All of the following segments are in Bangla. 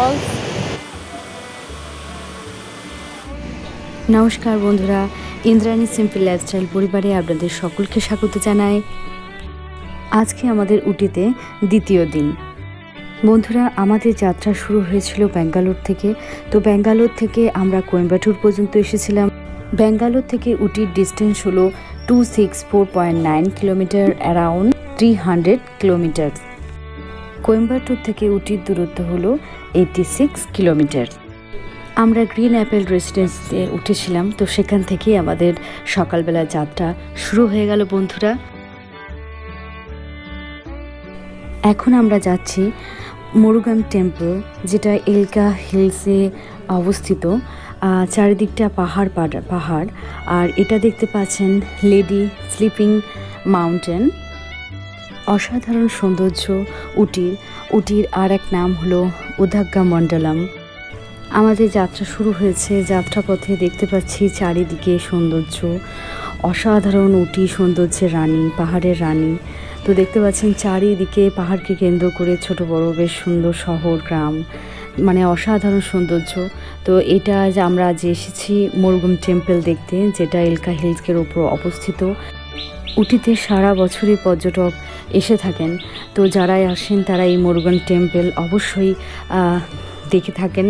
waterfalls. নমস্কার বন্ধুরা, ইন্দ্রাণী সিম্পল লাইফস্টাইল পরিবারে আপনাদের সকলকে স্বাগত জানাই। আজকে আমাদের উটিতে দ্বিতীয় দিন। বন্ধুরা, আমাদের যাত্রা শুরু হয়েছিল ব্যাঙ্গালোর থেকে। তো ব্যাঙ্গালোর থেকে আমরা কোয়েম্বাটুর পর্যন্ত এসেছিলাম। ব্যাঙ্গালোর থেকে উটির ডিস্টেন্স হলো 264.9 কিলোমিটার, অ্যারাউন্ড 300 কিলোমিটার। কোয়েম্বাটুর থেকে উটির দূরত্ব হলো 86 কিলোমিটার। আমরা গ্রিন অ্যাপেল রেসিডেন্সিতে উঠেছিলাম, তো সেখান থেকেই আমাদের সকালবেলা যাত্রা শুরু হয়ে গেল বন্ধুরা। এখন আমরা যাচ্ছি মুরুগান টেম্পল, যেটা এলকা হিলসে অবস্থিত। চারিদিকটা পাহাড়, আর এটা দেখতে পাচ্ছেন লেডি স্লিপিং মাউন্টেন। অসাধারণ সৌন্দর্য উটির আর এক নাম হলো উদাগ্গা মণ্ডলম। আমাদের যাত্রা শুরু হয়েছে। যাত্রাপথে দেখতে পাচ্ছি চারিদিকে সৌন্দর্য, অসাধারণ উটি সৌন্দর্যের রানী, পাহাড়ের রানী। তো দেখতে পাচ্ছেন চারিদিকে পাহাড়কে কেন্দ্র করে ছোট বড় বেশ সুন্দর শহর, গ্রাম, মানে অসাধারণ সৌন্দর্য। তো এটা আমরা আজ এসেছি মুরুগান টেম্পল দেখতে, যেটা এলকা হিলসের ওপর অবস্থিত। উটিতে সারা বছরই পর্যটক এসে থাকেন। তো যারাই আসেন তারা এই মুরুগান টেম্পল অবশ্যই দেখে থাকেন।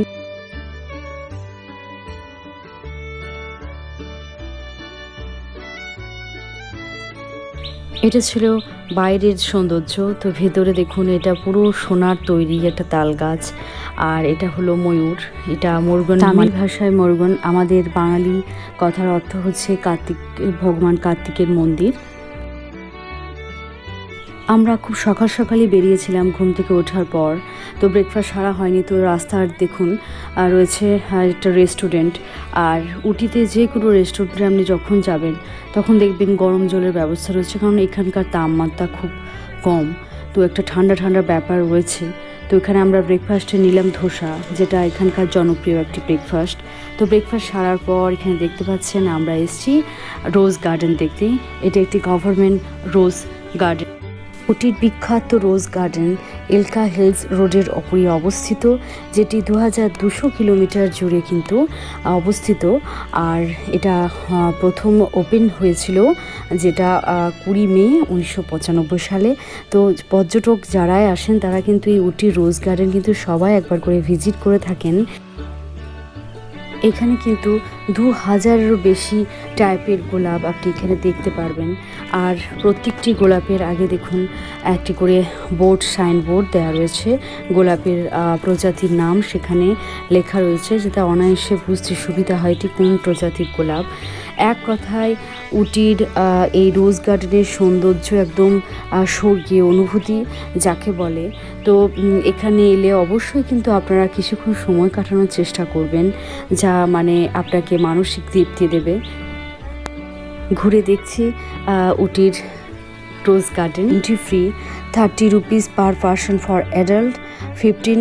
এটা ছিল বাইরের সৌন্দর্য। তো ভেতরে দেখুন, এটা পুরো সোনার তৈরি একটা তাল গাছ, আর এটা হলো ময়ূর। এটা মুরুগান, তামিল ভাষায় মুরুগান, আমাদের বাঙালি কথার অর্থ হচ্ছে ভগবান কার্তিকের মন্দির। আমরা খুব সকালই বেরিয়েছিলাম ঘুম থেকে ওঠার পর। তো ব্রেকফাস্ট সারা হয়নি। তো রাস্তার দেখুন রয়েছে একটা রেস্টুরেন্ট। আর উটিতে যে কোনো রেস্টুরেন্টে আপনি যখন যাবেন তখন দেখবেন গরম জলের ব্যবস্থা রয়েছে, কারণ এখানকার তাপমাত্রা খুব কম। তো একটা ঠান্ডা ব্যাপার রয়েছে। তো এখানে আমরা ব্রেকফাস্টে নিলাম ধোসা, যেটা এখানকার জনপ্রিয় একটি ব্রেকফাস্ট। তো ব্রেকফাস্ট সারার পর এখানে দেখতে পাচ্ছেন আমরা এসেছি রোজ গার্ডেন দেখতে। এটা একটি গভর্নমেন্ট রোজ গার্ডেন। উটির বিখ্যাত রোজ গার্ডেন এলকা হিলস রোডের ওপরই অবস্থিত, যেটি 2200 কিলোমিটার জুড়ে কিন্তু অবস্থিত। আর এটা প্রথম ওপেন হয়েছিল, যেটা 20 মে 1995 সালে। তো পর্যটক যারাই আসেন তারা কিন্তু এই উটির রোজ গার্ডেন কিন্তু সবাই একবার করে ভিজিট করে থাকেন। এখানে কিন্তু 2000-এরও বেশি টাইপের গোলাপ আপনি এখানে দেখতে পারবেন। আর প্রত্যেকটি গোলাপের আগে দেখুন একটি করে সাইনবোর্ড দেওয়া রয়েছে। গোলাপের প্রজাতির নাম সেখানে লেখা রয়েছে, যাতে অনায়াসে বুঝতে সুবিধা হয় এটি কোন প্রজাতির গোলাপ। এক কথায় উটির এই রোজ গার্ডেনের সৌন্দর্য একদম স্বর্গীয় অনুভূতি যাকে বলে। তো এখানে এলে অবশ্যই কিন্তু আপনারা কিছুক্ষণ সময় কাটানোর চেষ্টা করবেন, যা মানে আপনাকে মানসিক তৃপ্তি দেবে। ঘুরে দেখছি উটির rose garden. Entry free 30 rupees per person for adult, 15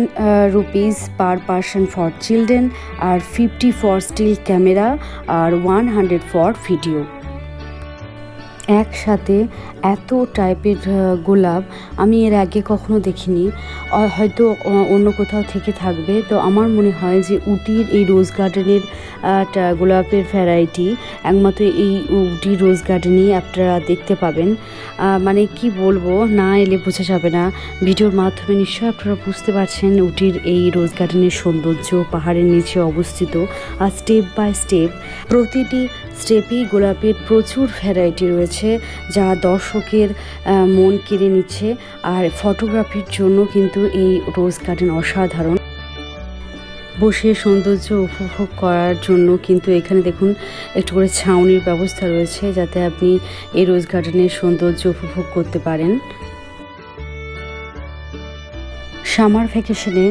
rupees per person for children, আর 50 for still camera, আর 100 for video। একসাথে এত টাইপের গোলাপ আমি এর আগে কখনো দেখিনি, হয়তো অন্য কোথাও থেকে থাকবে। তো আমার মনে হয় যে উটির এই রোজ গার্ডেনের গোলাপের ভ্যারাইটি একমাত্র এই উটির রোজ গার্ডেনেই আপনারা দেখতে পাবেন। মানে কি বলবো, না এলে বোঝা যাবে না। ভিডিওর মাধ্যমে নিশ্চয়ই আপনারা বুঝতে পারছেন উটির এই রোজ গার্ডেনের সৌন্দর্য। পাহাড়ের নিচে অবস্থিত, আর স্টেপ বাই স্টেপ প্রতিটি স্টেপেই গোলাপের প্রচুর ভ্যারাইটি রয়েছে, যা দর্শকের মন কেড়ে নিচ্ছে। আর ফটোগ্রাফির জন্য কিন্তু এই রোজ গার্ডেন অসাধারণ। বসে সৌন্দর্য উপভোগ করার জন্য কিন্তু এখানে দেখুন একটু করে ছাউনির ব্যবস্থা রয়েছে, যাতে আপনি এই রোজ গার্ডেনের সৌন্দর্য উপভোগ করতে পারেন। সামার ভ্যাকেশনে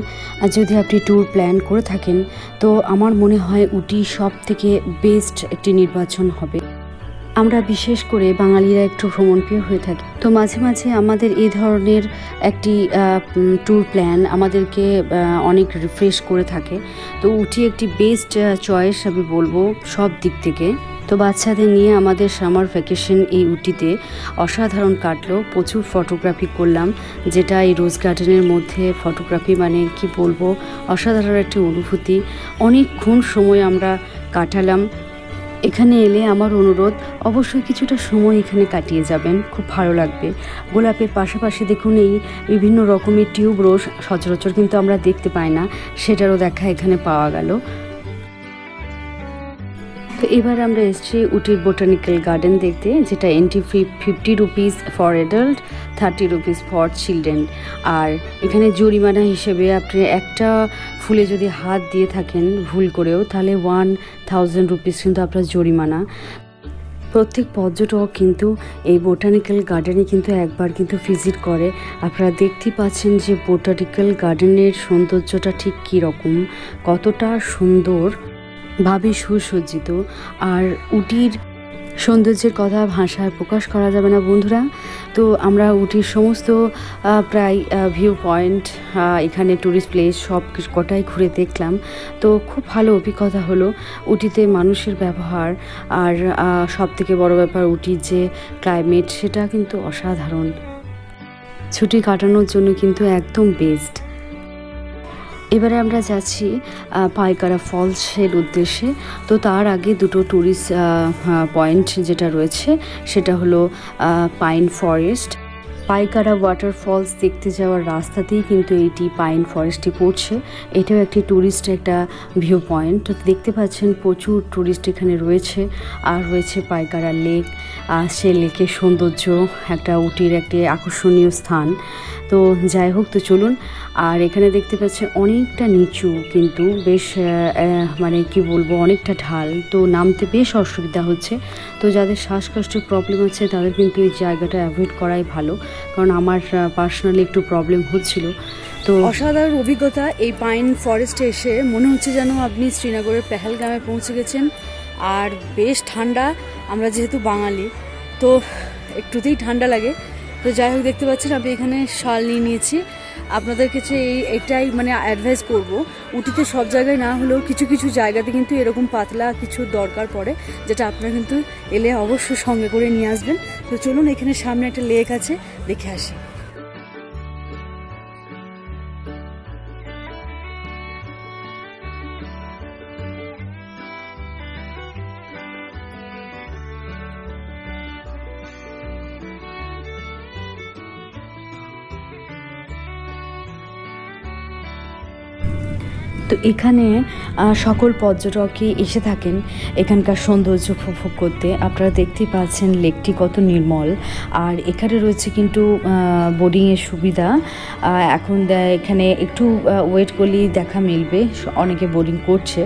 যদি আপনি ট্যুর প্ল্যান করে থাকেন, তো আমার মনে হয় উটি সব থেকে বেস্ট একটি নির্বাচন হবে। আমরা বিশেষ করে বাঙালিরা একটু ভ্রমণপ্রিয় হয়ে থাকি। তো মাঝে মাঝে আমাদের এই ধরনের একটি ট্যুর প্ল্যান আমাদেরকে অনেক রিফ্রেশ করে থাকে। তো উটি একটি বেস্ট চয়েস আমি বলবো সব দিক থেকে। তো বাচ্চাদের নিয়ে আমাদের সামার ভ্যাকেশন এই উটিতে অসাধারণ কাটলো। প্রচুর ফটোগ্রাফি করলাম, যেটা এই রোজ গার্ডেনের মধ্যে ফটোগ্রাফি মানে কি বলবো, অসাধারণ একটি অনুভূতি। অনেকক্ষণ সময় আমরা কাটালাম। এখানে এলে আমার অনুরোধ, অবশ্যই কিছুটা সময় এখানে কাটিয়ে যাবেন, খুব ভালো লাগবে। গোলাপের পাশাপাশি দেখুন এই বিভিন্ন রকমের টিউব রোজ সচরাচর কিন্তু আমরা দেখতে পাই না, সেটারও দেখা এখানে পাওয়া গেল। তো এবার আমরা এসেছি উটির বোটানিক্যাল গার্ডেন দেখতে, যেটা entry fee 50 rupees for adult, 30 rupees for children. আর এখানে জরিমানা হিসেবে আপনি একটা ফুলে যদি হাত দিয়ে থাকেন ভুল করেও, তাহলে 1000 রুপিস কিন্তু আপনার জরিমানা। প্রত্যেক পর্যটক কিন্তু এই বোটানিক্যাল গার্ডেনে কিন্তু একবার কিন্তু ভিজিট করে। আপনারা দেখতেই পাচ্ছেন যে বোটানিক্যাল গার্ডেনের সৌন্দর্যটা ঠিক কী রকম, কতটা সুন্দর ভাবে সুসজ্জিত। আর উটির সৌন্দর্যের কথা ভাষায় প্রকাশ করা যাবে না বন্ধুরা। তো আমরা উটির সমস্ত প্রায় ভিউ পয়েন্ট, এখানে ট্যুরিস্ট প্লেস সব কটাই ঘুরে দেখলাম। তো খুব ভালো অভিজ্ঞতা হলো। উটিতে মানুষের ব্যবহার আর সবথেকে বড় ব্যাপার উটির যে ক্লাইমেট, সেটা কিন্তু অসাধারণ। ছুটি কাটানোর জন্য কিন্তু একদম বেস্ট। এবারে আমরা যাচ্ছি পাইকারা ফলসের উদ্দেশ্যে। তো তার আগে দুটো ট্যুরিস্ট পয়েন্ট যেটা রয়েছে সেটা হলো পাইন ফরেস্ট। পাইকারা ওয়াটারফলস দেখতে যাওয়ার রাস্তাতেই কিন্তু এইটি পাইন ফরেস্টটি পড়ছে। এটাও একটি ট্যুরিস্ট একটা ভিউ পয়েন্ট। তো দেখতে পাচ্ছেন প্রচুর ট্যুরিস্ট এখানে রয়েছে। আর রয়েছে পাইকারা লেক, সে লেকের সৌন্দর্য একটা উটির একটি আকর্ষণীয় স্থান। তো যাই হোক, তো চলুন। আর এখানে দেখতে পাচ্ছেন অনেকটা নিচু, কিন্তু বেশ মানে কি বলবো, অনেকটা ঢাল, তো নামতে বেশ অসুবিধা হচ্ছে। তো যাদের শ্বাসকষ্টের প্রবলেম আছে তাদের কিন্তু এই জায়গাটা অ্যাভয়েড করাই ভালো, কারণ আমার পার্সোনালি একটু প্রবলেম হচ্ছিল। তো অসাধারণ অভিজ্ঞতা। এই পাইন ফরেস্টে এসে মনে হচ্ছে যেন আপনি শ্রীনগরের পেহেলগামে পৌঁছে গেছেন। আর বেশ ঠান্ডা, আমরা যেহেতু বাঙালি তো একটুতেই ঠান্ডা লাগে। তো যাই হোক, দেখতে পাচ্ছেন আমি এখানে শাল নিয়ে নিয়েছি। আপনাদের কাছে এটাই মানে অ্যাডভাইস করব, উটিতে সব জায়গায় না হলেও কিছু কিছু জায়গাতে কিন্তু এরকম পাতলা কিছু দরকার পড়ে, যেটা আপনারা কিন্তু এলে অবশ্যই সঙ্গে করে নিয়ে আসবেন। তো চলুন, এখানে সামনে একটা লেক আছে, দেখে আসি। তো এখানে সকল পর্যটকই এসে থাকেন এখানকার সৌন্দর্য উপভোগ করতে। আপনারা দেখতেই পাচ্ছেন লেকটি কত নির্মল। আর এখানে রয়েছে কিন্তু বোটিংয়ের সুবিধা। এখন এখানে একটু ওয়েট করলেই দেখা মিলবে, অনেকে বোটিং করছে।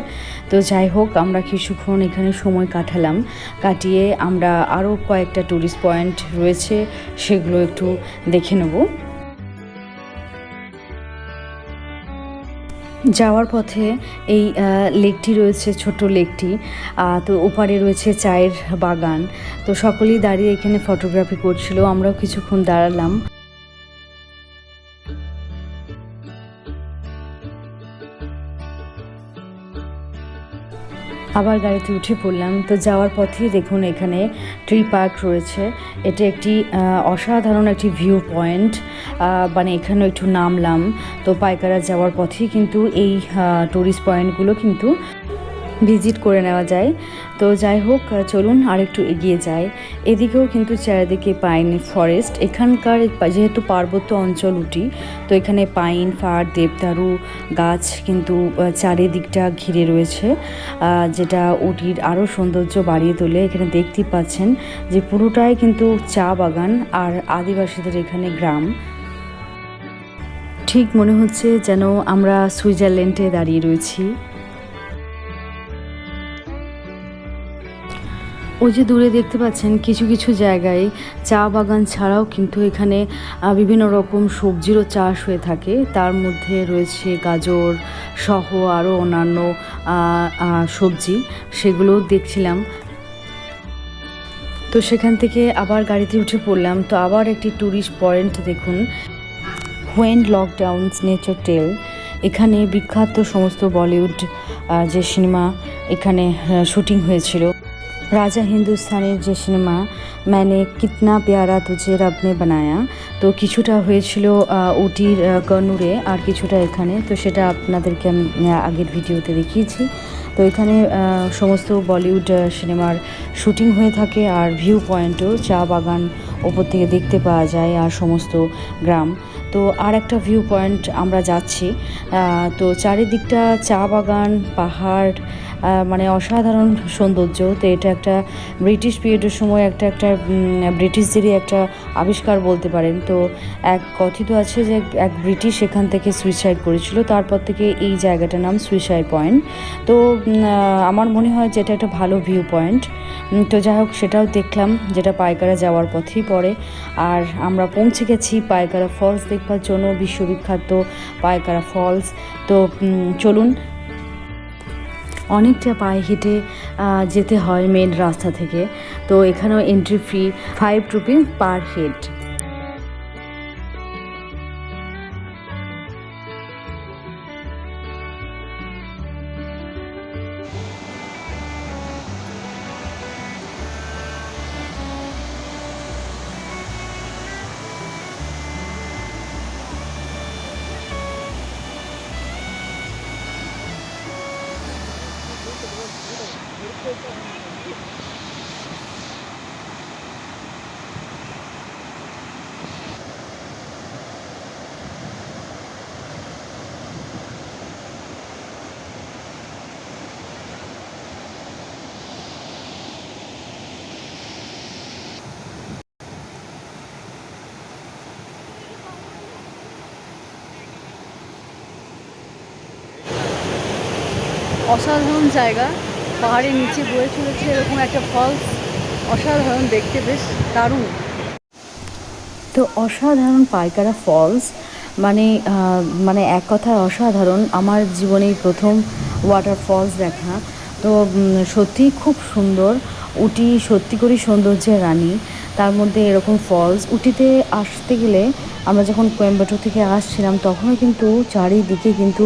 তো যাই হোক, আমরা কিছুক্ষণ এখানে সময় কাটালাম। কাটিয়ে আমরা আরও কয়েকটা ট্যুরিস্ট পয়েন্ট রয়েছে, সেগুলো একটু দেখে নেব। যাওয়ার পথে এই লেকটি রয়েছে, ছোট লেকটি। তো ওপারে রয়েছে চায়ের বাগান। তো সকলেই দাঁড়িয়ে এখানে ফটোগ্রাফি করছিল, আমরাও কিছুক্ষণ দাঁড়ালাম। আবার গাড়িতে উঠে পড়লাম। তো যাওয়ার পথেই দেখুন এখানে ট্রি পার্ক রয়েছে। এটা একটি অসাধারণ একটি ভিউ পয়েন্ট। মানে এখানে একটু নামলাম। তো পাইকারা যাওয়ার পথেই কিন্তু এই টুরিস্ট পয়েন্টগুলো কিন্তু ভিজিট করে নেওয়া যায়। তো যাই হোক, চলুন আর একটু এগিয়ে যাই। এদিকেও কিন্তু চারিদিকে পাইন ফরেস্ট। এখানকার যেহেতু পার্বত্য অঞ্চল উটি, তো এখানে পাইন, ফার, দেবদারু গাছ কিন্তু চারিদিকটা ঘিরে রয়েছে, যেটা উটির আরও সৌন্দর্য বাড়িয়ে তোলে। এখানে দেখতেই পাচ্ছেন যে পুরোটাই কিন্তু চা বাগান আর আদিবাসীদের এখানে গ্রাম। ঠিক মনে হচ্ছে যেন আমরা সুইজারল্যান্ডে দাঁড়িয়ে রয়েছি। ওই যে দূরে দেখতে পাচ্ছেন কিছু কিছু জায়গায় চা বাগান ছাড়াও কিন্তু এখানে বিভিন্ন রকম সবজিরও চাষ হয়ে থাকে। তার মধ্যে রয়েছে গাজর সহ আরও অন্যান্য সবজি, সেগুলোও দেখছিলাম। তো সেখান থেকে আবার গাড়িতে উঠে পড়লাম। তো আবার একটি ট্যুরিস্ট পয়েন্ট দেখুন, হোয়েন লকডাউনস নেচার টেল। এখানে বিখ্যাত সমস্ত বলিউড যে সিনেমা এখানে শুটিং হয়েছিল, রাজা হিন্দুস্তানের যে সিনেমা মানে কিতনা প্যারা তুঝে রব নে বানায়া, তো কিছুটা হয়েছিল উটির কর্নুরে আর কিছুটা এখানে, তো সেটা আপনাদেরকে আমি আগের ভিডিওতে দেখিয়েছি। তো এখানে সমস্ত বলিউড সিনেমার শুটিং হয়ে থাকে আর ভিউ পয়েন্টও চা বাগান ওপর থেকে দেখতে পাওয়া যায় আর সমস্ত গ্রাম। তো আর একটা ভিউ পয়েন্ট আমরা যাচ্ছি, তো চারিদিকটা চা বাগান পাহাড়, মানে অসাধারণ সৌন্দর্য। তো এটা একটা ব্রিটিশ পিরিয়ডের সময় একটা ব্রিটিশদেরই একটা আবিষ্কার বলতে পারেন। তো এক কথিত আছে যে এক ব্রিটিশ এখান থেকে সুইসাইড করেছিল, তারপর থেকে এই জায়গাটার নাম সুইসাইড পয়েন্ট। তো আমার মনে হয় যে এটা একটা ভালো ভিউ পয়েন্ট। তো যাই হোক, সেটাও দেখলাম, যেটা পাইকারা যাওয়ার পথেই পড়ে। আর আমরা পৌঁছে গেছি পাইকারা ফলস দেখবার জন্য, বিশ্ববিখ্যাত পাইকারা ফলস। তো চলুন, অনেকটা পায়ে হেঁটে যেতে হয় মেন রাস্তা থেকে। তো এখানেও entry fee 5 rupees per head. অসাধারণ জায়গা, পাহাড়ের নিচে বয়ে চলেছে এরকম একটা ফলস, অসাধারণ দেখতে, বেশ দারুণ। তো অসাধারণ পাইকারা ফলস, মানে মানে এক কথায় অসাধারণ। আমার জীবনে প্রথম ওয়াটার ফলস দেখা। তো সত্যিই খুব সুন্দর। উটি সত্যি করেই সৌন্দর্যের রানী, তার মধ্যে এরকম ফলস। উটিতে আসতে গেলে আমরা যখন কোয়েম্বাটোর থেকে আসছিলাম তখনও কিন্তু চারিদিকে কিন্তু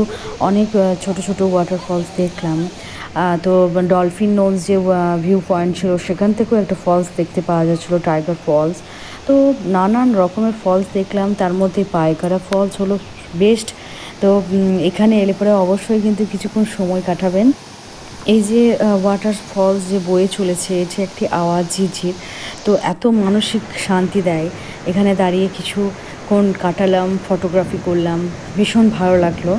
অনেক ছোট ছোট ওয়াটার ফলস দেখলাম। তো ডলফিন নোজ যে ভিউ পয়েন্ট ছিল সেখান থেকেও একটা ফলস দেখতে পাওয়া যাচ্ছিলো, টাইগার ফলস। তো নানান রকমের ফলস দেখলাম, তার মধ্যে পাইকারা ফলস হলো বেস্ট। তো এখানে এলে পরে অবশ্যই কিন্তু কিছুক্ষণ সময় কাটাবেন। এই যে ওয়াটার ফলস যে বয়ে চলেছে, এটি একটি আওয়াজ ঝিরঝির, তো এত মানসিক শান্তি দেয়। এখানে দাঁড়িয়ে কিছুক্ষণ কাটালাম, ফটোগ্রাফি করলাম, ভীষণ ভালো লাগলো।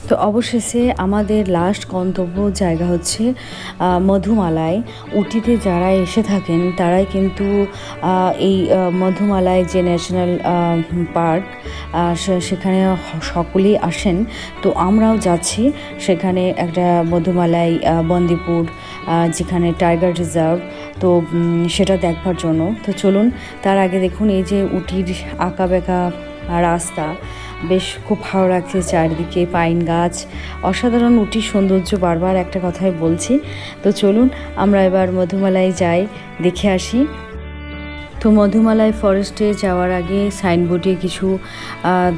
তো অবশেষে আমাদের লাস্ট গন্তব্য জায়গা হচ্ছে মধুমালাই। উটিতে যারা এসে থাকেন তারাই কিন্তু এই মধুমালাই যে ন্যাশনাল পার্ক, সেখানে সকলেই আসেন। তো আমরাও যাচ্ছি সেখানে, একটা মধুমালাই বন্দিপুর যেখানে টাইগার রিজার্ভ, তো সেটা দেখবার জন্য। তো চলুন, তার আগে দেখুন এই যে উটির আঁকা বেঁকা রাস্তা, বেশ খুব ভালো লাগছে। চারিদিকে পাইন গাছ, অসাধারণ উটির সৌন্দর্য, বারবার একটা কথাই বলছি। তো চলুন আমরা এবার মধুমালাই যাই, দেখে আসি। তো মধুমালাই ফরেস্টে যাওয়ার আগে সাইনবোর্ডে কিছু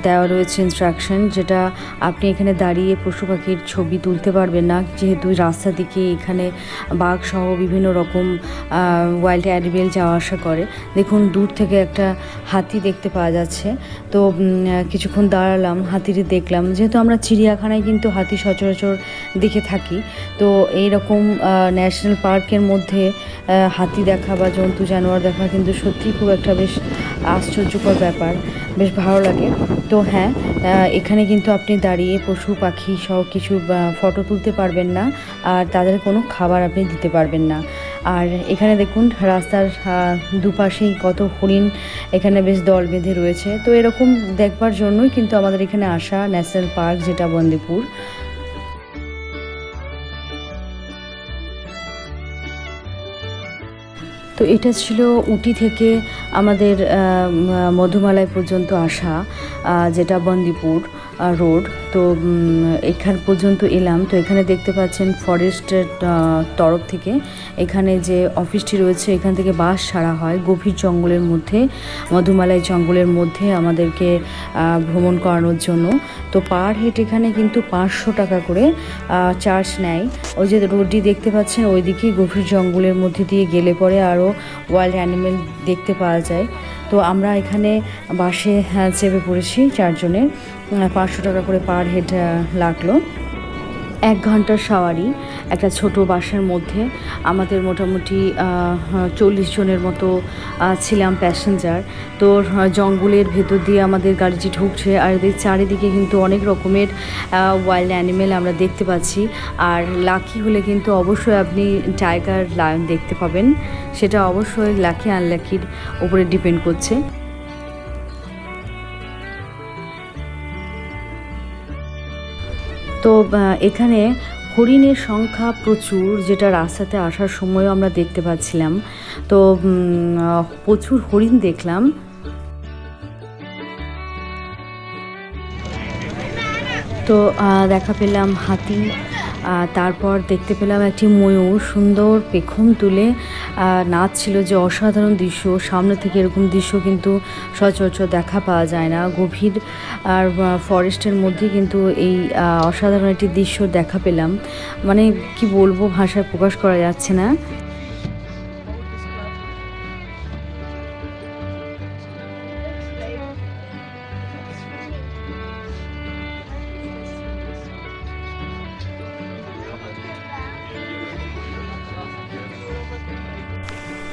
দেওয়া রয়েছে ইনস্ট্রাকশন, যেটা আপনি এখানে দাঁড়িয়ে পশু পাখির ছবি তুলতে পারবেন না, যেহেতু রাস্তা দিকে এখানে বাঘ সহ বিভিন্ন রকম ওয়াইল্ড অ্যানিমেল যাওয়া আসা করে। দেখুন দূর থেকে একটা হাতি দেখতে পাওয়া যাচ্ছে। তো কিছুক্ষণ দাঁড়ালাম, হাতিটি দেখলাম, যেহেতু আমরা চিড়িয়াখানায় কিন্তু হাতি সচরাচর দেখে থাকি। তো এইরকম ন্যাশনাল পার্কের মধ্যে হাতি দেখা বা জন্তু জানোয়ার দেখা কিন্তু সত্যিই খুব একটা বেশ আশ্চর্যকর ব্যাপার, বেশ ভালো লাগে। তো হ্যাঁ, এখানে কিন্তু আপনি দাঁড়িয়ে পশু পাখি সহ কিছু ফটো তুলতে পারবেন না, আর তাদের কোনো খাবার আপনি দিতে পারবেন না। আর এখানে দেখুন রাস্তার দুপাশেই কত হরিণ এখানে বেশ দল বেঁধে রয়েছে। তো এরকম দেখবার জন্যই কিন্তু আমাদের এখানে আসা, ন্যাশনাল পার্ক যেটা বন্দিপুর। তো এটা ছিল উটি থেকে আমাদের মধুমালাই পর্যন্ত আসা, যেটা বন্দিপুর রোড। তো এখান পর্যন্ত এলাম। তো এখানে দেখতে পাচ্ছেন ফরেস্টের তরফ থেকে এখানে যে অফিসটি রয়েছে, এখান থেকে বাস ছাড়া হয় গভীর জঙ্গলের মধ্যে, মধুমালাই জঙ্গলের মধ্যে আমাদেরকে ভ্রমণ করানোর জন্য। তো পার হেড এখানে কিন্তু 500 টাকা করে চার্জ নেয়। ওই যে রোডটি দেখতে পাচ্ছেন, ওইদিকে গভীর জঙ্গলের মধ্যে দিয়ে গেলে পরে আরও ওয়াইল্ড অ্যানিমেল দেখতে পাওয়া যায়। তো আমরা এখানে বাসে চেপে পড়েছি, 4 জনের 500 টাকা করে পার হেড লাগলো। 1 ঘন্টার সাওয়ারি একটা ছোট বাসের মধ্যে। আমাদের মোটামুটি 40 জনের মতো ছিলাম প্যাসেঞ্জার। তো জঙ্গলের ভেতর দিয়ে আমাদের গাড়িটি ঢুকছে, আর এদের চারিদিকে কিন্তু অনেক রকমের ওয়াইল্ড অ্যানিমেল আমরা দেখতে পাচ্ছি। আর লাকি হলে কিন্তু অবশ্যই আপনি টাইগার, লায়ন দেখতে পাবেন। সেটা অবশ্যই লাকি আনলাকির উপরে ডিপেন্ড করছে। তো এখানে হরিণের সংখ্যা প্রচুর, যেটা রাস্তাতে আসার সময়ও আমরা দেখতে পাচ্ছিলাম। তো প্রচুর হরিণ দেখলাম। তো দেখা পেলাম হাতি, তারপর দেখতে পেলাম একটি ময়ূর সুন্দর পেখম তুলে নাচছিল, যে অসাধারণ দৃশ্য। সামনে থেকে এরকম দৃশ্য কিন্তু সচরাচর দেখা পাওয়া যায় না। গভীর আর ফরেস্টের মধ্যে কিন্তু এই অসাধারণ একটি দৃশ্য দেখা পেলাম, মানে কি বলবো, ভাষায় প্রকাশ করা যাচ্ছে না।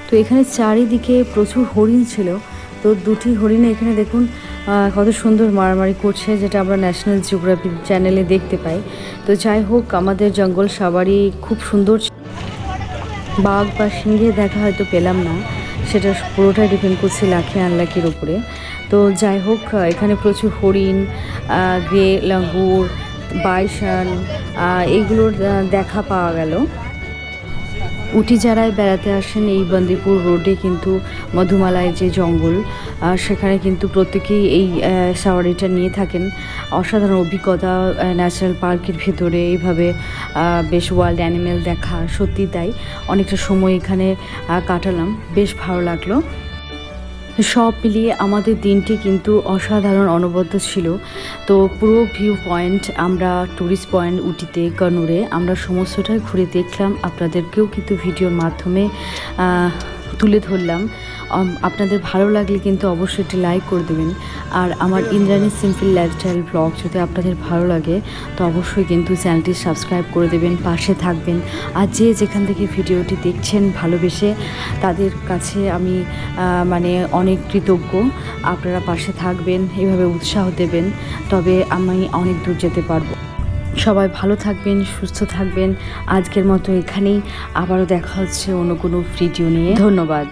তো এখানে চারিদিকে প্রচুর হরিণ ছিল। তো 2টি হরিণে এখানে দেখুন কত সুন্দর মারামারি করছে, যেটা আমরা ন্যাশনাল জিওগ্রাফি চ্যানেলে দেখতে পাই। তো যাই হোক, আমাদের জঙ্গল সাফারি খুব সুন্দর। বাঘ বা সিংহের দেখা হয়তো পেলাম না, সেটা পুরোটাই ডিপেন্ড করছে লাকি আনলাকির উপরে। তো যাই হোক, এখানে প্রচুর হরিণ, গ্রে লাঙ্গুর, বাইসন, এইগুলোর দেখা পাওয়া গেল। উটি যারাই বেড়াতে আসেন এই বান্দিপুর রোডে কিন্তু মধুমালাই যে জঙ্গল, সেখানে কিন্তু প্রত্যেকেই এই সাওয়ারিটা নিয়ে থাকেন। অসাধারণ অভিজ্ঞতা ন্যাশনাল পার্কের ভেতরে এইভাবে বেশ ওয়াইল্ড অ্যানিমেল দেখা, সত্যি তাই। অনেকটা সময় এখানে কাটালাম, বেশ ভালো লাগলো। সব মিলিয়ে আমাদের দিনটি কিন্তু অসাধারণ অনবদ্য ছিল। তো পুরো ভিউ পয়েন্ট, আমরা ট্যুরিস্ট পয়েন্ট উটিতে, কন্নুরে আমরা সমস্তটাই ঘুরে দেখলাম। আপনাদেরকেও কিন্তু ভিডিওর মাধ্যমে তুলে ধরলাম। আপনাদের ভালো লাগলে কিন্তু অবশ্যই একটি লাইক করে দেবেন। আর আমার ইন্দ্রাণী সিম্পল লাইফস্টাইল ব্লগ যদি আপনাদের ভালো লাগে তো অবশ্যই কিন্তু চ্যানেলটি সাবস্ক্রাইব করে দেবেন, পাশে থাকবেন। আর যে যেখান থেকে ভিডিওটি দেখছেন ভালোবেসে, তাদের কাছে আমি মানে অনেক কৃতজ্ঞ। আপনারা পাশে থাকবেন, এভাবে উৎসাহ দেবেন, তবে আমি অনেক দূর যেতে পারবো। সবাই ভালো থাকবেন, সুস্থ থাকবেন। আজকের মতো এখানেই, আবারও দেখা হচ্ছে অন্য কোনো ভিডিও নিয়ে। ধন্যবাদ।